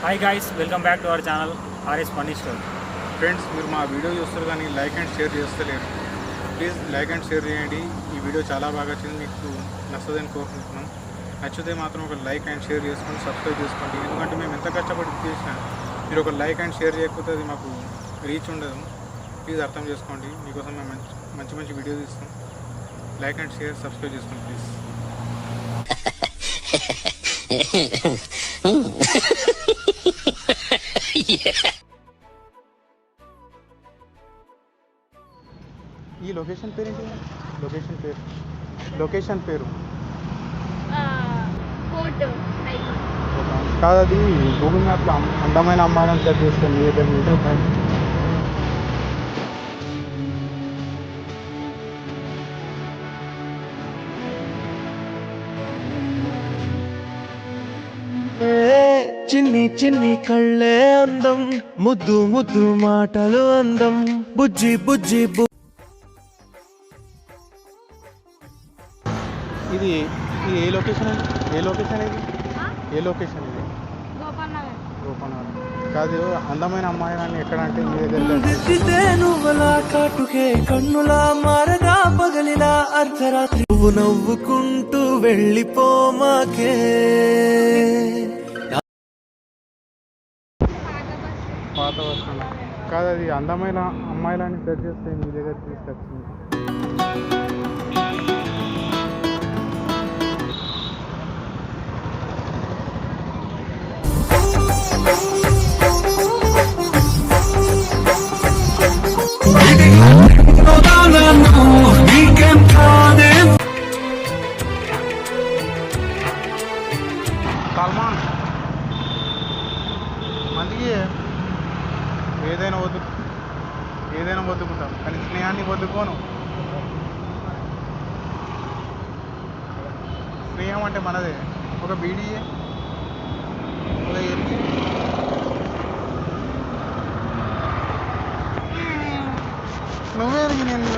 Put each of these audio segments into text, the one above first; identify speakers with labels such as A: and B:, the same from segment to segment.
A: Hi guys, welcome back to our channel RS funny store.
B: Friends, మీరు మా video చూస్తారు కానీ లైక్ అండ్ షేర్ చేస్తలేరు. ప్లీజ్ లైక్ అండ్ షేర్ చేయండి. ఈ వీడియో చాలా బాగా వచ్చింది, మీకు నచ్చదని కోరుకుంటున్నాం. నచ్చితే మాత్రం ఒక లైక్ అండ్ షేర్ చేసుకొని సబ్స్క్రైబ్ చేసుకోండి. ఎందుకంటే మేము ఎంత కష్టపడి చేసినా మీరు ఒక లైక్ అండ్ షేర్ చేయకపోతే అది మాకు రీచ్ ఉండదు. ప్లీజ్ అర్థం చేసుకోండి. మీకోసం మేము మంచి మంచి వీడియో తీస్తాం. లైక్ అండ్ షేర్ సబ్స్క్రైబ్ చేసుకోండి ప్లీజ్. ఈ లొకేషన్ పేరు ఏంటి? లొకేషన్ పేరు కాదు, అది గూగుల్ మ్యాప్లో అందమైన అమ్మాయిని సెర్చ్ చేస్తాను.
C: చిన్ని చిన్ని కళ్ళే అందం, ముద్దు ముద్దు మాటలు అందం, బుజ్జి బుజ్జి
B: ఇది ఏ లొకేషన్ అండి? ఏ లొకేషన్ ఇది రూపనగర్ కాదు. అందమైన అమ్మాయి అని ఎక్కడ అంటే మీ దగ్గర
C: నువ్వులా కాటుకే కన్నులా మారగా పగలిలా అర్ధరాత్రి నువ్వు నవ్వుకుంటూ వెళ్ళిపోమాకే.
B: పాత వర్షం కాదు, అది అందమైన అమ్మాయిలని సెర్చ్ చేస్తే మీ దగ్గర తీసుకొచ్చింది. సల్మాన్ మందికి ఏదైనా వద్దుకుంటాం కానీ స్నేహాన్ని వద్దుకోను. స్నేహం అంటే మనదే. ఒక బీడీఏ ఒక ఎల్లి నువ్వే నేను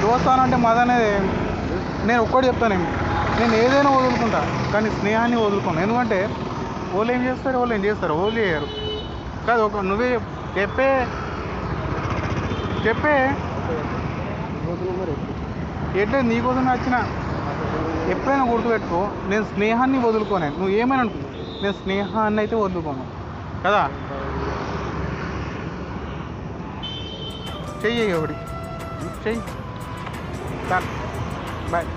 B: దోస్తానంటే మదనే. నేను ఒక్కటి చెప్తాను, నేను ఏదైనా వదులుకుంటా కానీ స్నేహాన్ని వదులుకోను. ఎందుకంటే వాళ్ళు ఏం చేస్తారు, వాళ్ళు ఏం చేస్తారు, వాళ్ళు చేయరు కాదు. ఒక నువ్వే చెప్పే ఎట్లా నీకోసం వచ్చిన ఎప్పుడైనా గుర్తుపెట్టుకో, నేను స్నేహాన్ని వదులుకోను. నువ్వు ఏమైనా అనుకో, నేను స్నేహాన్ని అయితే వదులుకోను కదా. చెయ్యి ఒకటి చెయ్యి. బాయ్.